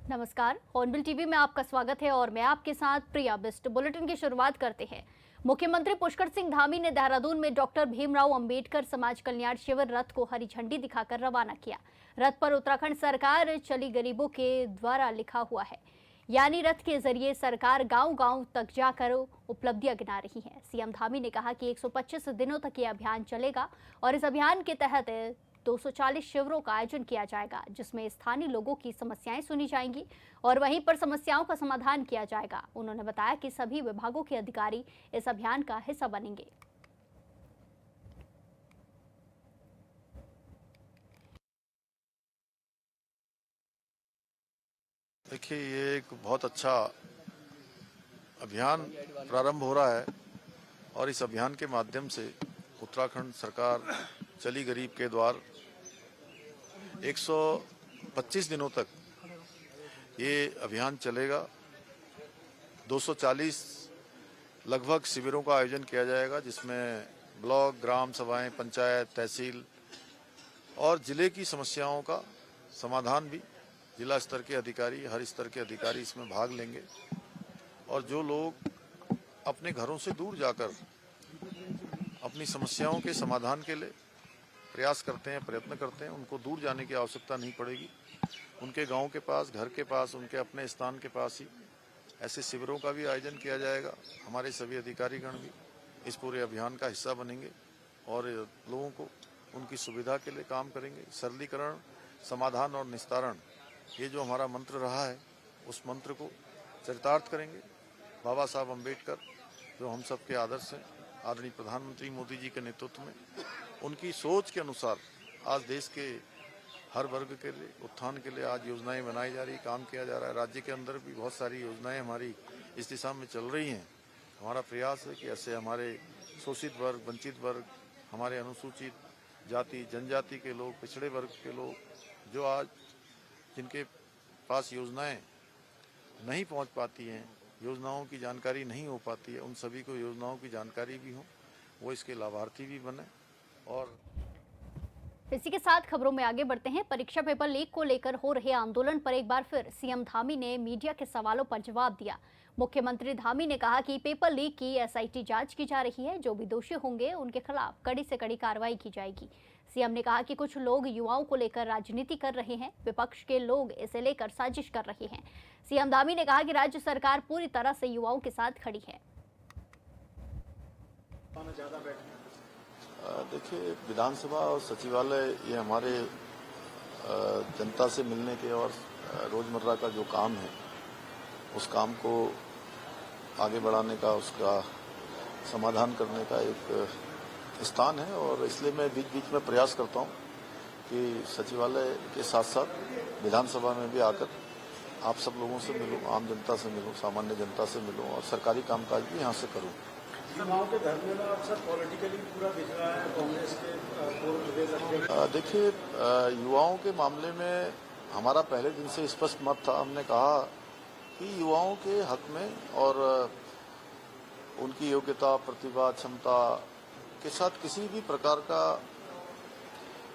नमस्कार, hornbill TV में आपका स्वागत है और मैं आपके साथ प्रिया बिस्ट। बुलेटिन की शुरुआत करते हैं। मुख्यमंत्री पुष्कर सिंह धामी ने देहरादून में डॉक्टर भीमराव अंबेडकर समाज कल्याण शिविर रथ को हरी झंडी दिखाकर रवाना किया। रथ पर उत्तराखंड सरकार चली गरीबों के द्वारा लिखा हुआ है, यानी रथ के जरिए सरकार गांव-गांव तक जाकर उपलब्धियां गिना रही है। सीएम धामी ने कहा कि 125 दिनों तक ये अभियान चलेगा और इस अभियान के तहत 240 शिविरों का आयोजन किया जाएगा, जिसमें स्थानीय लोगों की समस्याएं सुनी जाएंगी और वहीं पर समस्याओं का समाधान किया जाएगा। उन्होंने बताया कि सभी विभागों के अधिकारी इस अभियान का हिस्सा बनेंगे। देखिए, ये एक बहुत अच्छा अभियान प्रारंभ हो रहा है और इस अभियान के माध्यम से उत्तराखंड सरकार चली गरीब के द्वार 125 दिनों तक ये अभियान चलेगा। 240 लगभग शिविरों का आयोजन किया जाएगा, जिसमें ब्लॉक, ग्राम सभाएं, पंचायत, तहसील और जिले की समस्याओं का समाधान भी जिला स्तर के अधिकारी, हर स्तर के अधिकारी इसमें भाग लेंगे। और जो लोग अपने घरों से दूर जाकर अपनी समस्याओं के समाधान के लिए प्रयास करते हैं, प्रयत्न करते हैं, उनको दूर जाने की आवश्यकता नहीं पड़ेगी। उनके गांव के पास, घर के पास, उनके अपने स्थान के पास ही ऐसे शिविरों का भी आयोजन किया जाएगा। हमारे सभी अधिकारीगण भी इस पूरे अभियान का हिस्सा बनेंगे और लोगों को उनकी सुविधा के लिए काम करेंगे। सरलीकरण, समाधान और निस्तारण, ये जो हमारा मंत्र रहा है, उस मंत्र को चरितार्थ करेंगे। बाबा साहब अम्बेडकर जो हम सबके आदर्श हैं, आदरणीय प्रधानमंत्री मोदी जी के नेतृत्व में उनकी सोच के अनुसार आज देश के हर वर्ग के लिए, उत्थान के लिए आज योजनाएं बनाई जा रही, काम किया जा रहा है। राज्य के अंदर भी बहुत सारी योजनाएं हमारी इस दिशा में चल रही हैं। हमारा प्रयास है कि ऐसे हमारे शोषित वर्ग, वंचित वर्ग, हमारे अनुसूचित जाति, जनजाति के लोग, पिछड़े वर्ग के लोग जो आज जिनके पास योजनाएं नहीं पहुंच पाती हैं, योजनाओं की जानकारी नहीं हो पाती है, उन सभी को योजनाओं की जानकारी भी हो, वो इसके लाभार्थी भी बने। और इसी के साथ खबरों में आगे बढ़ते हैं। परीक्षा पेपर लीक को लेकर हो रहे आंदोलन पर एक बार फिर सीएम धामी ने मीडिया के सवालों पर जवाब दिया। मुख्यमंत्री धामी ने कहा कि पेपर लीक की एसआईटी जांच की जा रही है, जो भी दोषी होंगे उनके खिलाफ कड़ी से कड़ी कार्रवाई की जाएगी। सीएम ने कहा कि कुछ लोग युवाओं को लेकर राजनीति कर रहे हैं, विपक्ष के लोग इसे लेकर साजिश कर रहे हैं। सीएम धामी ने कहा कि राज्य सरकार पूरी तरह से युवाओं के साथ खड़ी है। देखिए, विधानसभा और सचिवालय ये हमारे जनता से मिलने के और रोजमर्रा का जो काम है, उस काम को आगे बढ़ाने का, उसका समाधान करने का एक स्थान है। और इसलिए मैं बीच बीच में प्रयास करता हूं कि सचिवालय के साथ साथ विधानसभा में भी आकर आप सब लोगों से मिलूं, आम जनता से मिलूं, सामान्य जनता से मिलूं और सरकारी कामकाज भी यहाँ से करूं। चुनाव के धरने में अक्सर पॉलिटिकली पूरा दिख रहा है कांग्रेस के पूर्व प्रदेश अध्यक्ष। देखिए, युवाओं के मामले में हमारा पहले दिन से स्पष्ट मत था। हमने कहा कि युवाओं के हक में और उनकी योग्यता, प्रतिभा, क्षमता के साथ किसी भी प्रकार का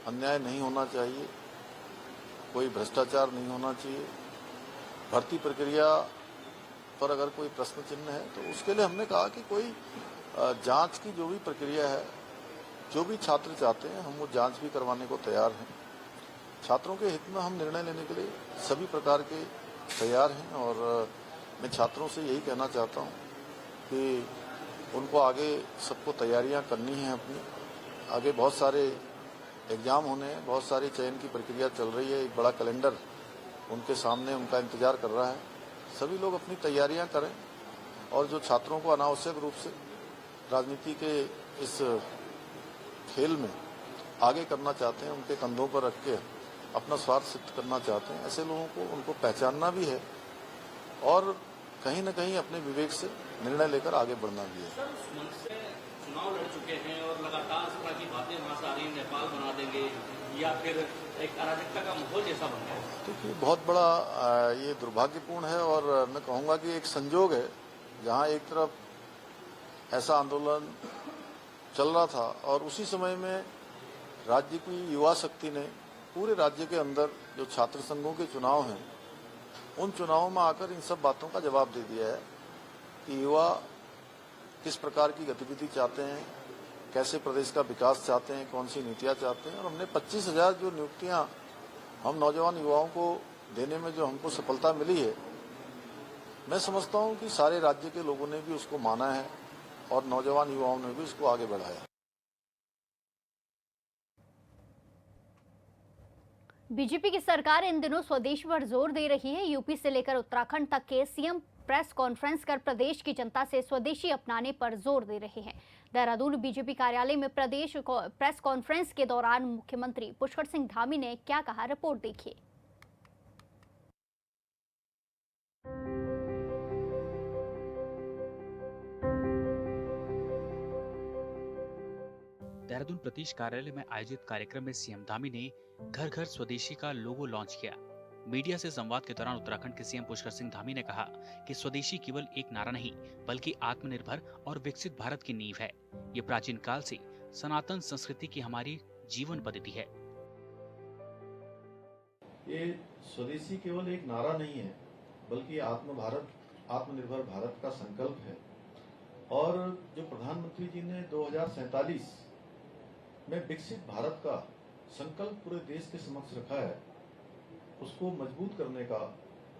अन्याय नहीं होना चाहिए, कोई भ्रष्टाचार नहीं होना चाहिए। भर्ती प्रक्रिया पर अगर कोई प्रश्न चिन्ह है तो उसके लिए हमने कहा कि कोई जांच की जो भी प्रक्रिया है, जो भी छात्र चाहते हैं, हम वो जांच भी करवाने को तैयार हैं। छात्रों के हित में हम निर्णय लेने के लिए सभी प्रकार के तैयार हैं और मैं छात्रों से यही कहना चाहता हूं कि उनको आगे सबको तैयारियां करनी है अपनी। आगे बहुत सारे एग्जाम होने हैं, बहुत सारी चयन की प्रक्रिया चल रही है, एक बड़ा कैलेंडर उनके सामने उनका इंतजार कर रहा है। सभी लोग अपनी तैयारियां करें और जो छात्रों को अनावश्यक रूप से राजनीति के इस खेल में आगे करना चाहते हैं, उनके कंधों पर रख के अपना स्वार्थ सिद्ध करना चाहते हैं, ऐसे लोगों को उनको पहचानना भी है और कहीं न कहीं अपने विवेक से निर्णय लेकर आगे बढ़ना भी है। चुनाव लड़ चुके हैं और लगातार इस तरह की बातें वहां से आ रही, नेपाल बना देंगे या फिर एक अराजकता का माहौल जैसा बन गया है। देखिए, बहुत बड़ा ये दुर्भाग्यपूर्ण है और मैं कहूँगा कि एक संजोग है जहाँ एक तरफ ऐसा आंदोलन चल रहा था और उसी समय में राज्य की युवा शक्ति ने पूरे राज्य के अंदर जो छात्र संघों के चुनाव हैं उन चुनावों में आकर इन सब बातों का जवाब दे दिया है कि युवा किस प्रकार की गतिविधि चाहते हैं, कैसे प्रदेश का विकास चाहते हैं, कौन सी नीतियां चाहते हैं। और हमने 25,000 जो नियुक्तियां हम नौजवान युवाओं को देने में जो हमको सफलता मिली है, मैं समझता हूं कि सारे राज्य के लोगों ने भी उसको माना है और नौजवान युवाओं ने भी उसको आगे बढ़ाया। बीजेपी की सरकार इन दिनों स्वदेश पर जोर दे रही है। यूपी से लेकर उत्तराखंड तक के सीएम प्रेस कॉन्फ्रेंस कर प्रदेश की जनता से स्वदेशी अपनाने पर जोर दे रहे हैं। देहरादून बीजेपी कार्यालय में प्रदेश प्रेस कॉन्फ्रेंस के दौरान मुख्यमंत्री पुष्कर सिंह धामी ने क्या कहा, रिपोर्ट देखिए। देहरादून प्रदेश कार्यालय में आयोजित कार्यक्रम में सीएम धामी ने घर घर स्वदेशी का लोगो लॉन्च किया। मीडिया से संवाद के दौरान उत्तराखंड के सीएम पुष्कर सिंह धामी ने कहा कि स्वदेशी केवल एक नारा नहीं बल्कि आत्मनिर्भर और विकसित भारत की नींव है। ये प्राचीन काल से सनातन संस्कृति की हमारी जीवन पद्धति है। ये स्वदेशी केवल एक नारा नहीं है बल्कि आत्मनिर्भर भारत का संकल्प है। और जो प्रधानमंत्री जी ने 2047 में विकसित भारत का संकल्प पूरे देश के समक्ष रखा है, उसको मजबूत करने का,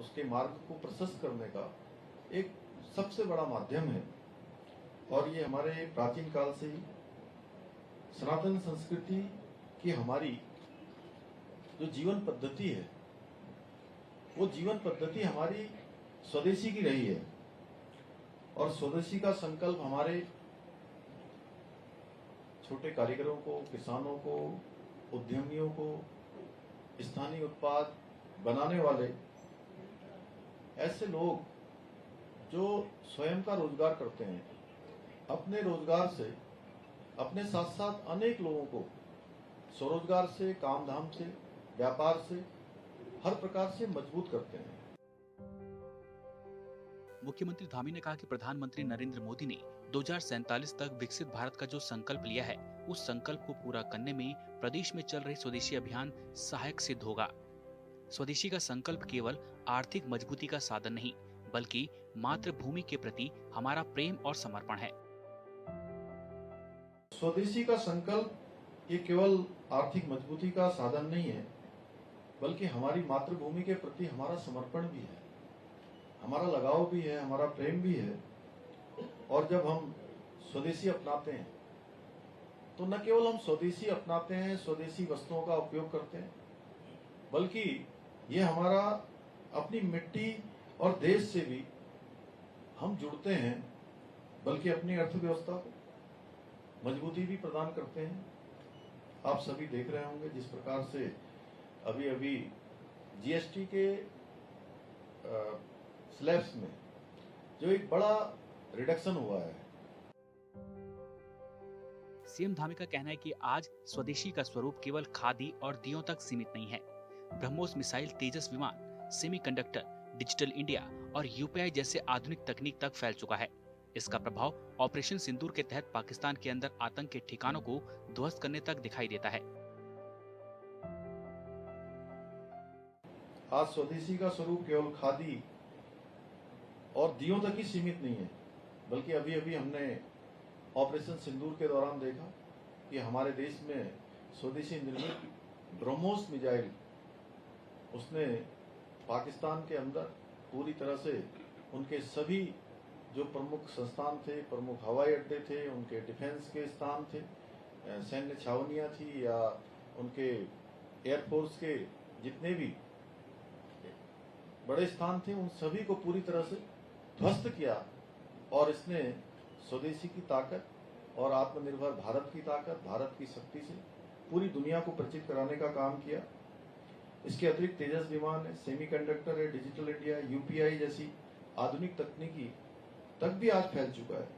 उसके मार्ग को प्रशस्त करने का एक सबसे बड़ा माध्यम है। और ये हमारे प्राचीन काल से ही सनातन संस्कृति की हमारी जो जीवन पद्धति है, वो जीवन पद्धति हमारी स्वदेशी की रही है। और स्वदेशी का संकल्प हमारे छोटे कारीगरों को, किसानों को, उद्यमियों को, स्थानीय उत्पाद बनाने वाले ऐसे लोग जो स्वयं का रोजगार करते हैं, अपने रोजगार से, अपने साथ साथ अनेक लोगों को स्वरोजगार से, काम धाम से, व्यापार से, हर प्रकार से मजबूत करते हैं। मुख्यमंत्री धामी ने कहा कि प्रधानमंत्री नरेंद्र मोदी ने 2047 तक विकसित भारत का जो संकल्प लिया है, उस संकल्प को पूरा करने में प्रदेश में चल रही स्वदेशी अभियान सहायक सिद्ध होगा। स्वदेशी का संकल्प केवल आर्थिक मजबूती का साधन नहीं बल्कि मातृभूमि के प्रति हमारा प्रेम और समर्पण है। स्वदेशी का संकल्प ये केवल आर्थिक मजबूती का साधन नहीं है बल्कि हमारी मातृभूमि के प्रति हमारा समर्पण भी है, हमारा लगाव भी है, हमारा प्रेम भी है। और जब हम स्वदेशी अपनाते हैं तो न केवल हम स्वदेशी अपनाते हैं, स्वदेशी वस्तुओं का उपयोग करते हैं, बल्कि ये हमारा अपनी मिट्टी और देश से भी हम जुड़ते हैं, बल्कि अपनी अर्थव्यवस्था को मजबूती भी प्रदान करते हैं। आप सभी देख रहे होंगे जिस प्रकार से अभी अभी जीएसटी के स्लैब्स में जो एक बड़ा रिडक्शन हुआ है। सीएम धामी का कहना है कि आज स्वदेशी का स्वरूप केवल खादी और दियों तक सीमित नहीं है। ब्रह्मोस मिसाइल, तेजस विमान, सेमीकंडक्टर, डिजिटल इंडिया और यूपीआई जैसे आधुनिक तकनीक तक फैल चुका है। इसका प्रभाव ऑपरेशन सिंदूर के तहत पाकिस्तान के अंदर आतंक के ठिकानों को ध्वस्त करने तक दिखाई देता है। आज स्वदेशी का स्वरूप केवल खादी और दियों तक ही सीमित नहीं है, बल्कि अभी अभी हमने ऑपरेशन सिंदूर के दौरान देखा कि हमारे देश में स्वदेशी निर्मित ब्रह्मोस मिसाइल उसने पाकिस्तान के अंदर पूरी तरह से उनके सभी जो प्रमुख संस्थान थे, प्रमुख हवाई अड्डे थे, उनके डिफेंस के स्थान थे, सैन्य छावनियां थी या उनके एयरफोर्स के जितने भी बड़े स्थान थे, उन सभी को पूरी तरह से ध्वस्त किया। और इसने स्वदेशी की ताकत और आत्मनिर्भर भारत की ताकत, भारत की शक्ति से पूरी दुनिया को परिचित कराने का काम किया। इसके अतिरिक्त तेजस विमान है, सेमीकंडक्टर है, डिजिटल इंडिया, यूपीआई जैसी आधुनिक तकनीकी तक भी आज फैल चुका है।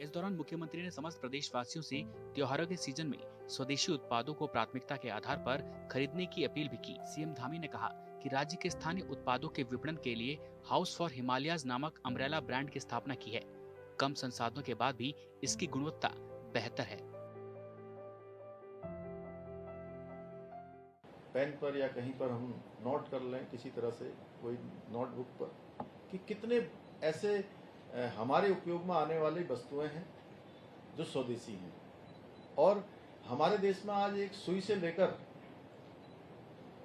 इस दौरान मुख्यमंत्री ने समस्त प्रदेशवासियों से त्योहारों के सीजन में स्वदेशी उत्पादों को प्राथमिकता के आधार पर खरीदने की अपील भी की। सीएम धामी ने कहा कि राज्य के स्थानीय उत्पादों के विपणन के लिए हाउस फॉर हिमालयाज नामक अम्ब्रेला ब्रांड की स्थापना की है। कम संसाधनों के बाद भी इसकी गुणवत्ता बेहतर है। पेन पर या कहीं पर हम नोट कर लें किसी तरह से, कोई नोटबुक पर, कि कितने ऐसे हमारे उपयोग में आने वाली वस्तुएं हैं जो स्वदेशी हैं। और हमारे देश में आज एक सुई से लेकर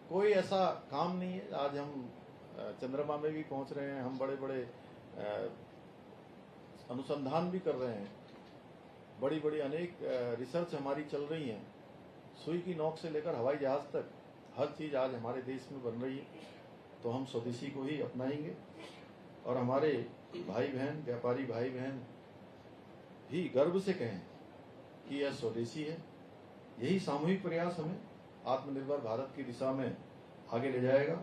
कोई ऐसा काम नहीं है। आज हम चंद्रमा में भी पहुंच रहे हैं, हम बड़े बड़े अनुसंधान भी कर रहे हैं, बड़ी बड़ी अनेक रिसर्च हमारी चल रही हैं। सुई की नोक से लेकर हवाई जहाज तक हर चीज आज हमारे देश में बन रही है। तो हम स्वदेशी को ही अपनाएंगे और हमारे भाई बहन, व्यापारी भाई बहन भी गर्व से कहें कि यह स्वदेशी है। यही सामूहिक प्रयास हमें आत्मनिर्भर भारत की दिशा में आगे ले जाएगा।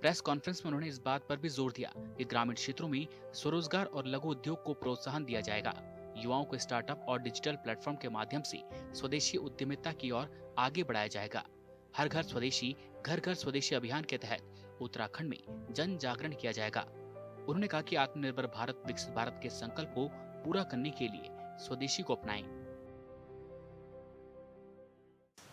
प्रेस कॉन्फ्रेंस में उन्होंने इस बात पर भी जोर दिया कि ग्रामीण क्षेत्रों में स्वरोजगार और लघु उद्योग को प्रोत्साहन दिया जाएगा। युवाओं को स्टार्टअप और डिजिटल प्लेटफॉर्म के माध्यम से स्वदेशी उद्यमिता की ओर आगे बढ़ाया जाएगा। हर घर स्वदेशी, घर घर स्वदेशी अभियान के तहत उत्तराखंड में जन जागरण किया जाएगा। उन्होंने कहा कि आत्मनिर्भर भारत, विकसित भारत के संकल्प को पूरा करने के लिए स्वदेशी को अपनाएं।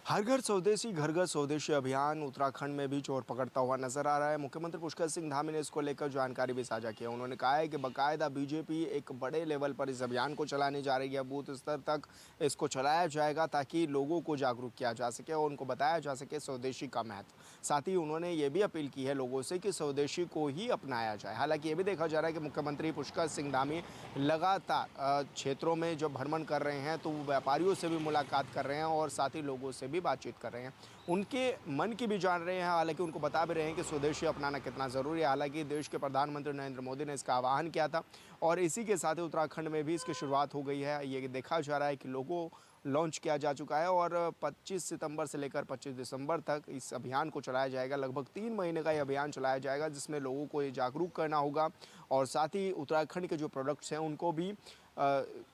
हर घर स्वदेशी, घर घर स्वदेशी अभियान उत्तराखंड में भी जोर पकड़ता हुआ नजर आ रहा है। मुख्यमंत्री पुष्कर सिंह धामी ने इसको लेकर जानकारी भी साझा की है। उन्होंने कहा है कि बाकायदा बीजेपी एक बड़े लेवल पर इस अभियान को चलाने जा रही है। बूथ स्तर तक इसको चलाया जाएगा ताकि लोगों को जागरूक किया जा सके और उनको बताया जा सके स्वदेशी का महत्व। साथ ही उन्होंने ये भी अपील की है लोगों से कि स्वदेशी को ही अपनाया जाए। हालांकि ये भी देखा जा रहा है कि मुख्यमंत्री पुष्कर सिंह धामी लगातार क्षेत्रों में जब भ्रमण कर रहे हैं तो वो व्यापारियों से भी मुलाकात कर रहे हैं और साथ ही लोगों से भी बातचीत कर रहे हैं, उनके मन की भी जान रहे हैं। हालांकि उनको बता भी रहे हैं कि स्वदेशी अपनाना कितना ज़रूरी है। हालांकि देश के प्रधानमंत्री नरेंद्र मोदी ने इसका आह्वान किया था और इसी के साथ ही उत्तराखंड में भी इसकी शुरुआत हो गई है। ये देखा जा रहा है कि लोगों लॉन्च किया जा चुका है और 25 सितंबर से लेकर 25 दिसंबर तक इस अभियान को चलाया जाएगा। लगभग 3 महीने का ये अभियान चलाया जाएगा जिसमें लोगों को ये जागरूक करना होगा और साथ ही उत्तराखंड के जो प्रोडक्ट्स हैं उनको भी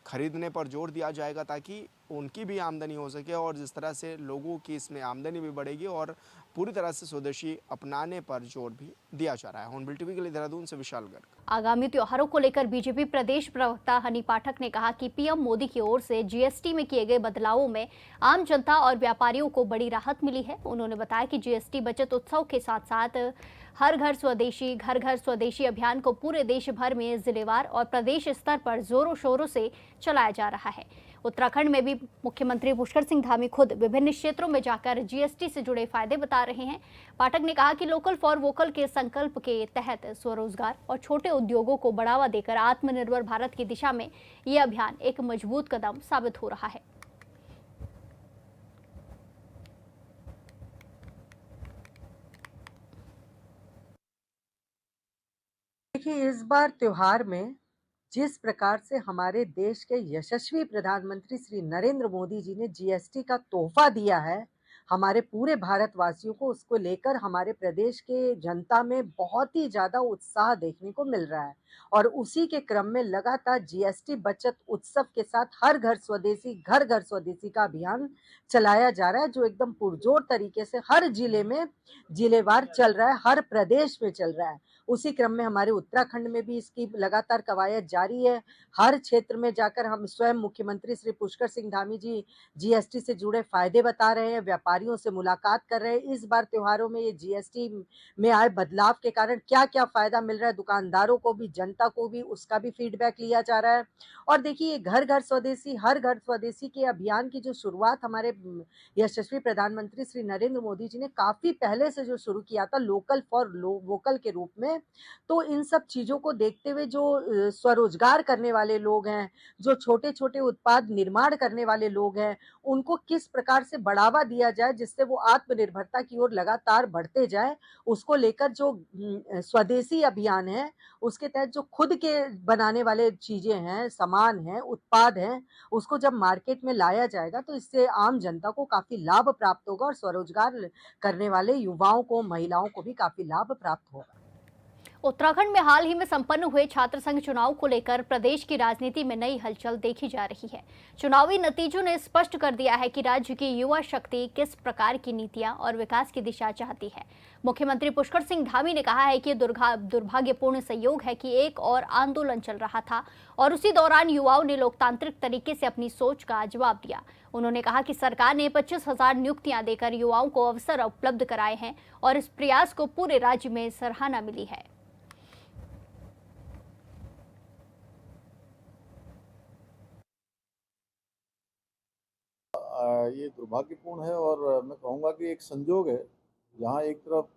खरीदने पर जोर दिया जाएगा ताकि उनकी भी आमदनी हो सके और जिस तरह से लोगों की इसमें आमदनी भी बढ़ेगी और पूरी तरह से स्वदेशी अपनाने पर जोर भी दिया जा रहा है। हॉर्नबिल टीवी के लिए देहरादून से विशाल गर्ग। आगामी त्योहारों को लेकर बीजेपी प्रदेश प्रवक्ता हनी पाठक ने कहा कि पीएम मोदी की ओर से जीएसटी में किए गए बदलावों में आम जनता और व्यापारियों को बड़ी राहत मिली है। उन्होंने बताया कि जीएसटी बचत उत्सव के साथ साथ हर घर स्वदेशी, घर घर स्वदेशी अभियान को पूरे देश भर में जिलेवार और प्रदेश स्तर पर जोरों शोरों से चलाया जा रहा है। उत्तराखंड में भी मुख्यमंत्री पुष्कर सिंह धामी खुद विभिन्न क्षेत्रों में जाकर जीएसटी से जुड़े फायदे बता रहे हैं। पाठक ने कहा कि लोकल फॉर वोकल के संकल्प के तहत स्वरोजगार और छोटे उद्योगों को बढ़ावा देकर आत्मनिर्भर भारत की दिशा में ये अभियान एक मजबूत कदम साबित हो रहा है। देखिए, इस बार त्योहार में जिस प्रकार से हमारे देश के यशस्वी प्रधानमंत्री श्री नरेंद्र मोदी जी ने जीएसटी का तोहफा दिया है हमारे पूरे भारतवासियों को, उसको लेकर हमारे प्रदेश के जनता में बहुत ही ज्यादा उत्साह देखने को मिल रहा है और उसी के क्रम में लगातार जीएसटी बचत उत्सव के साथ हर घर स्वदेशी, घर घर स्वदेशी का अभियान चलाया जा रहा है जो एकदम पुरजोर तरीके से हर जिले में जिलेवार चल रहा है, हर प्रदेश में चल रहा है। उसी क्रम में हमारे उत्तराखंड में भी इसकी लगातार कवायद जारी है। हर क्षेत्र में जाकर हम स्वयं मुख्यमंत्री श्री पुष्कर सिंह धामी जी जीएसटी से जुड़े फायदे बता रहे हैं, व्यापारियों से मुलाकात कर रहे हैं। इस बार त्योहारों में ये जीएसटी में आए बदलाव के कारण क्या क्या फायदा मिल रहा है दुकानदारों को भी, जनता को भी, उसका भी फीडबैक लिया जा रहा है। और देखिए, घर घर स्वदेशी, हर घर स्वदेशी के अभियान की जो शुरुआत हमारे यशस्वी प्रधानमंत्री श्री नरेंद्र मोदी जी ने काफी पहले से जो शुरू किया था लोकल फॉर वोकल के रूप में, तो इन सब चीजों को देखते हुए जो स्वरोजगार करने वाले लोग हैं, जो छोटे छोटे उत्पाद निर्माण करने वाले लोग हैं, उनको किस प्रकार से बढ़ावा दिया जाए जिससे वो आत्मनिर्भरता की ओर लगातार बढ़ते जाए, उसको लेकर जो स्वदेशी अभियान है उसके तहत जो खुद के बनाने वाले चीजें हैं, सामान हैं, उत्पाद हैं, उसको जब मार्केट में लाया जाएगा तो इससे आम जनता को काफी लाभ प्राप्त होगा और स्वरोजगार करने वाले युवाओं को, महिलाओं को भी काफी लाभ प्राप्त होगा। उत्तराखंड में हाल ही में संपन्न हुए छात्र संघ चुनाव को लेकर प्रदेश की राजनीति में नई हलचल देखी जा रही है। चुनावी नतीजों ने स्पष्ट कर दिया है कि राज्य की युवा शक्ति किस प्रकार की नीतियां और विकास की दिशा चाहती है। मुख्यमंत्री पुष्कर सिंह धामी ने कहा है कि दुर्भाग्यपूर्ण संयोग है कि एक और आंदोलन चल रहा था और उसी दौरान युवाओं ने लोकतांत्रिक तरीके से अपनी सोच का जवाब दिया। उन्होंने कहा कि सरकार ने 25,000 नियुक्तियां देकर युवाओं को अवसर उपलब्ध कराए हैं और इस प्रयास को पूरे राज्य में सराहना मिली है। ये दुर्भाग्यपूर्ण है और मैं कहूँगा कि एक संजोग है, जहाँ एक तरफ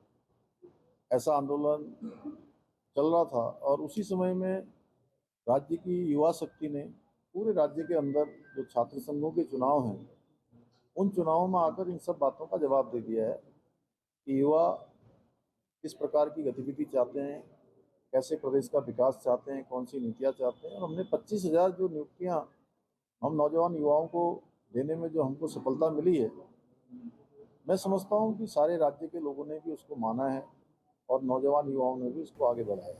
ऐसा आंदोलन चल रहा था और उसी समय में राज्य की युवा शक्ति ने पूरे राज्य के अंदर जो छात्र संघों के चुनाव हैं, उन चुनावों में आकर इन सब बातों का जवाब दे दिया है कि युवा किस प्रकार की गतिविधि चाहते हैं, कैसे प्रदेश का विकास चाहते हैं, कौन सी नीतियाँ चाहते हैं। और हमने 25,000 जो नियुक्तियाँ हम नौजवान युवाओं को देने में जो हमको सफलता मिली है, मैं समझता हूँ कि सारे राज्य के लोगों ने भी उसको माना है और नौजवान युवाओं ने भी उसको आगे बढ़ाया है।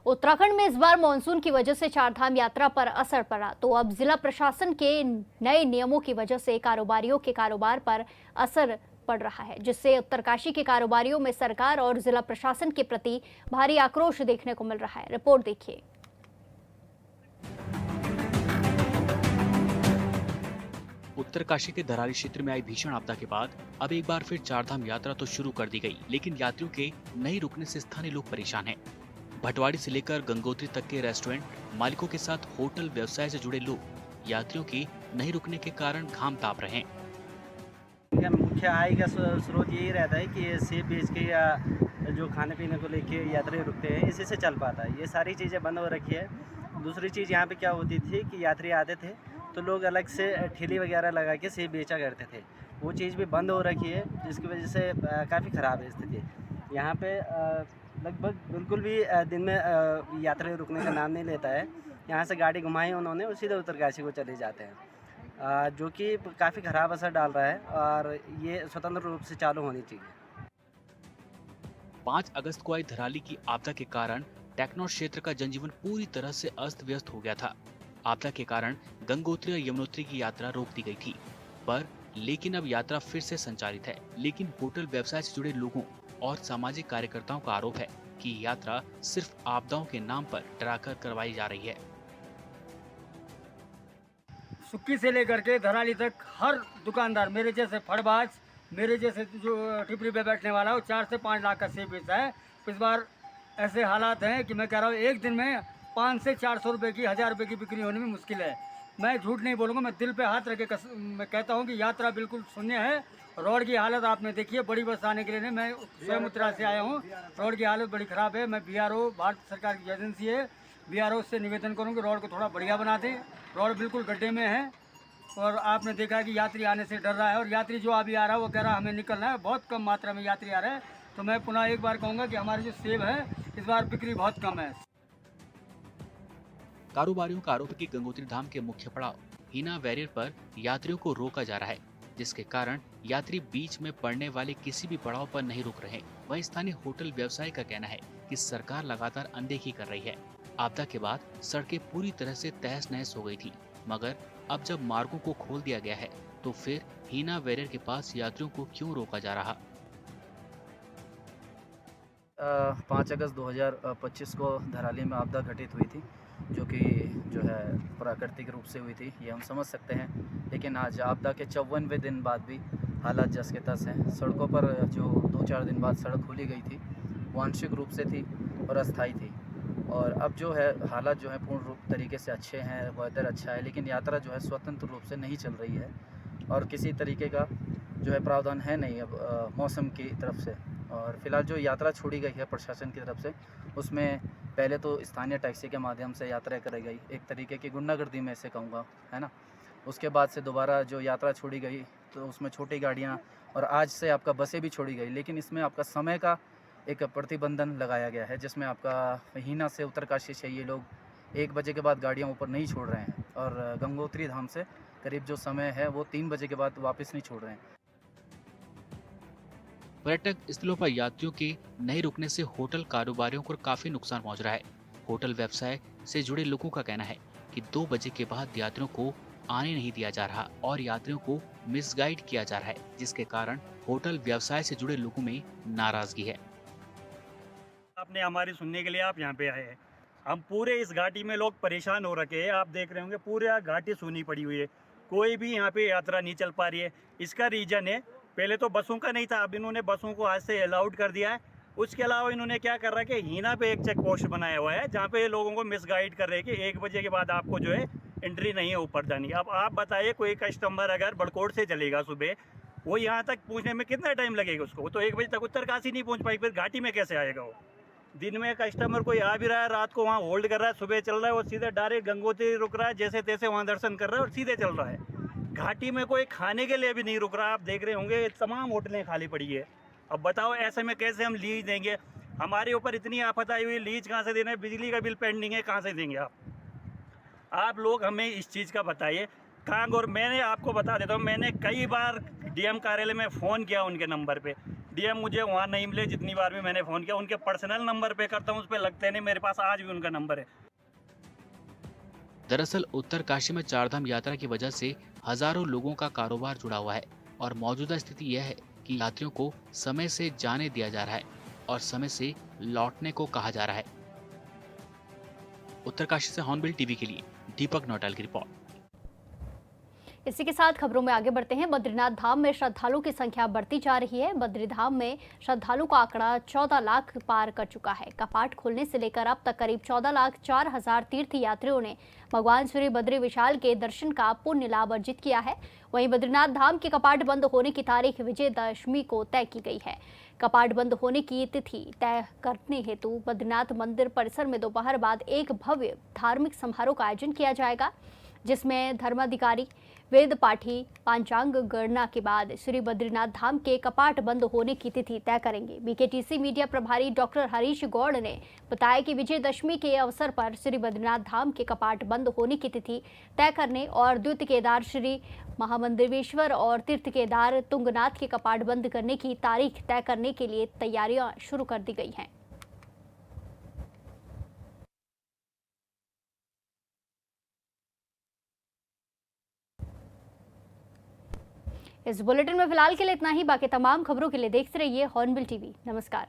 उत्तराखंड में इस बार मानसून की वजह से चारधाम यात्रा पर असर पड़ा, तो अब जिला प्रशासन के नए नियमों की वजह से कारोबारियों के कारोबार पर असर पड़ रहा है, जिससे उत्तरकाशी के कारोबारियों में सरकार और जिला प्रशासन के प्रति भारी आक्रोश देखने को मिल रहा है। रिपोर्ट देखिए। उत्तरकाशी के धराली क्षेत्र में आई भीषण आपदा के बाद अब एक बार फिर चारधाम यात्रा तो शुरू कर दी गई, लेकिन यात्रियों के नहीं रुकने से स्थानीय लोग परेशान हैं। भटवाड़ी से लेकर गंगोत्री तक के रेस्टोरेंट मालिकों के साथ होटल व्यवसाय से जुड़े लोग यात्रियों के नहीं रुकने के कारण घाम ताप रहे हैं। मुख्य आय का स्रोत यही रहता है कि ये सेब बेच के या जो खाने पीने को लेके यात्री रुकते हैं, इसी से चल पाता है। ये सारी चीज़ें बंद हो रखी है। दूसरी चीज़ यहाँ पे क्या होती थी कि यात्री आते थे तो लोग अलग से ठेली वगैरह लगा के सेब बेचा करते थे, वो चीज़ भी बंद हो रखी है, जिसकी वजह से काफ़ी ख़राब है स्थिति। यहाँ पे लगभग बिल्कुल भी दिन में यात्री रुकने का नाम नहीं लेता है। यहाँ से गाड़ी घुमाई उन्होंने, उसी सीधे उत्तरकाशी को चले जाते हैं, जो कि काफ़ी ख़राब असर डाल रहा है और ये स्वतंत्र रूप से चालू होनी चाहिए। 5 अगस्त को आई धराली की आपदा के कारण टेक्नोर क्षेत्र का जनजीवन पूरी तरह से अस्त व्यस्त हो गया था। आपदा के कारण गंगोत्री और यमुनोत्री की यात्रा रोक दी गई थी, लेकिन अब यात्रा फिर से संचालित है। लेकिन होटल व्यवसाय से जुड़े लोगों और सामाजिक कार्यकर्ताओं का आरोप है कि यात्रा सिर्फ आपदाओं के नाम पर डराकर करवाई जा रही है। सुक्की से लेकर के धराली तक हर दुकानदार, मेरे जैसे फड़बाज, मेरे जैसे जो टिपरी पे बैठने वाला है, वो 4 से 5 लाख का सेब बेचता है। इस बार ऐसे हालात हैं कि मैं कह रहा हूँ एक दिन में 500 से 400 रुपये की, 1000 रुपये की बिक्री होने में मुश्किल है। मैं झूठ नहीं बोलूँगा, मैं दिल पे हाथ रख के मैं कहता हूँ कि यात्रा बिल्कुल शून्य है। रोड की हालत आपने देखी है, बड़ी बस आने के लिए मैं स्वयं उत्तरा से आया हूँ, रोड की हालत बड़ी ख़राब है। मैं BRO, भारत सरकार की एजेंसी है, BRO से निवेदन करूँगी रोड को थोड़ा बढ़िया बना दें। रोड बिल्कुल गड्ढे में है और आपने देखा है कि यात्री आने से डर रहा है और यात्री जो अभी आ रहा है वो कह रहा है हमें निकलना है। बहुत कम मात्रा में यात्री आ रहे हैं। तो मैं पुनः एक बार कहूँगा कि हमारे जो सेब है इस बार बिक्री बहुत कम है। कारोबारियों का आरोप है कि गंगोत्री धाम के मुख्य पड़ाव हीना बैरियर पर यात्रियों को रोका जा रहा है, जिसके कारण यात्री बीच में पड़ने वाले किसी भी पड़ाव पर नहीं रुक रहे। वहीं स्थानीय होटल व्यवसाय का कहना है कि सरकार लगातार अनदेखी कर रही है। आपदा के बाद सड़कें पूरी तरह से तहस नहस हो गई थी, मगर अब जब मार्गों को खोल दिया गया है तो फिर हीना बैरियर के पास यात्रियों को क्यों रोका जा रहा? 5 अगस्त 2025 को धराली में आपदा घटित हुई थी, जो है प्राकृतिक रूप से हुई थी, ये हम समझ सकते हैं। लेकिन आज आपदा के 54वें दिन बाद भी हालात जस के तस हैं। सड़कों पर जो 2-4 दिन बाद सड़क खोली गई थी वो आंशिक रूप से थी और अस्थायी थी, और अब जो है हालात जो है पूर्ण रूप तरीके से अच्छे हैं, वेदर अच्छा है, लेकिन यात्रा जो है स्वतंत्र रूप से नहीं चल रही है और किसी तरीके का जो है प्रावधान है नहीं अब मौसम की तरफ से। और फिलहाल जो यात्रा छोड़ी गई है प्रशासन की तरफ से, उसमें पहले तो स्थानीय टैक्सी के माध्यम से यात्रा कराई गई, एक तरीके की गुंडागर्दी में से कहूँगा, है ना। उसके बाद से दोबारा जो यात्रा छोड़ी गई तो उसमें छोटी गाड़ियाँ और आज से आपका बसें भी छोड़ी गई, लेकिन इसमें आपका समय का एक प्रतिबंधन लगाया गया है, जिसमें आपका हीना से उत्तरकाशी से ये लोग 1 बजे के बाद गाड़ियाँ ऊपर नहीं छोड़ रहे हैं और गंगोत्री धाम से करीब जो समय है वो 3 बजे के बाद वापस नहीं छोड़ रहे हैं। पर्यटक स्थलों पर यात्रियों के नहीं रुकने से होटल कारोबारियों को काफी नुकसान पहुंच रहा है। होटल व्यवसाय से जुड़े लोगों का कहना है कि 2 बजे के बाद यात्रियों को आने नहीं दिया जा रहा और यात्रियों को मिसगाइड किया जा रहा है, जिसके कारण होटल व्यवसाय से जुड़े लोगों में नाराजगी है। आपने हमारी सुनने के लिए आप यहाँ पे आए हैं। हम पूरे इस घाटी में लोग परेशान हो रखे हैं। आप देख रहे होंगे पूरे घाटी सूनी पड़ी हुई है, कोई भी यहाँ पे यात्रा नहीं चल पा रही है। इसका रीजन है, पहले तो बसों का नहीं था, अब इन्होंने बसों को आज से अलाउड कर दिया है। उसके अलावा इन्होंने क्या कर रहा है कि हीना पे एक चेक पोस्ट बनाया हुआ है जहाँ पे लोगों को मिसगाइड कर रहे हैं कि 1 बजे के बाद आपको जो है एंट्री नहीं है ऊपर जानी। अब आप बताइए, कोई कस्टमर अगर बड़कोट से चलेगा सुबह, वो यहाँ तक पहुँचने में कितना टाइम लगेगा उसको? वो तो 1 बजे तक उत्तरकाशी नहीं पहुँच पाएगी, फिर घाटी में कैसे आएगा वो? दिन में कस्टमर कोई आ भी रहा है, रात को वहाँ होल्ड कर रहा है, सुबह चल रहा है, वो सीधे डायरेक्ट गंगोत्री रुक रहा है, जैसे तैसे वहाँ दर्शन कर रहा है और सीधे चल रहा है। घाटी में कोई खाने के लिए भी नहीं रुक रहा। आप देख रहे होंगे तमाम होटलें खाली पड़ी है। अब बताओ ऐसे में कैसे हम लीज देंगे? हमारे ऊपर इतनी आफत आई हुई, लीज कहाँ से देना है? बिजली का बिल पेंडिंग है, कहाँ से देंगे आप लोग हमें इस चीज़ का बताइए कहाँ। और मैंने आपको बता देता हूँ, मैंने कई बार डीएम कार्यालय में फ़ोन किया उनके नंबर पे, डीएम मुझे वहाँ नहीं मिले। जितनी बार भी मैंने फ़ोन किया उनके पर्सनल नंबर पे करता हूँ, उस पर लगते नहीं, मेरे पास आज भी उनका नंबर है। दरअसल उत्तरकाशी में चारधाम यात्रा की वजह से हजारों लोगों का कारोबार जुड़ा हुआ है और मौजूदा स्थिति यह है कि यात्रियों को समय से जाने दिया जा रहा है और समय से लौटने को कहा जा रहा है। उत्तरकाशी से हॉर्नबिल टीवी के लिए दीपक नौटाल की रिपोर्ट। इसी के साथ खबरों में आगे बढ़ते हैं। बद्रीनाथ धाम में श्रद्धालुओं की संख्या बढ़ती जा रही है। बद्री धाम में श्रद्धालुओं का आंकड़ा 14 लाख पार कर चुका है। कपाट खोलने से लेकर अब तक करीब 14,04,000 तीर्थ यात्रियों ने भगवान श्री बद्री विशाल के दर्शन का पुण्य लाभ अर्जित किया है। वहीं बद्रीनाथ धाम के कपाट बंद होने की तारीख विजयदशमी को तय की गई है। कपाट बंद होने की तिथि तय करने हेतु बद्रीनाथ मंदिर परिसर में दोपहर बाद एक भव्य धार्मिक समारोह का आयोजन किया जाएगा, जिसमें धर्माधिकारी वेद पाठी पांचांग गणना के बाद श्री बद्रीनाथ धाम के कपाट बंद होने की तिथि तय करेंगे। बीकेटीसी मीडिया प्रभारी डॉक्टर हरीश गौड़ ने बताया कि विजयदशमी के अवसर पर श्री बद्रीनाथ धाम के कपाट बंद होने की तिथि तय करने और द्वितीय केदार श्री महामंदिरेश्वर और तीर्थ केदार तुंगनाथ के कपाट बंद करने की तारीख तय करने के लिए तैयारियां शुरू कर दी गई हैं। इस बुलेटिन में फिलहाल के लिए इतना ही। बाकी तमाम खबरों के लिए देखते रहिए हॉर्नबिल टीवी। नमस्कार।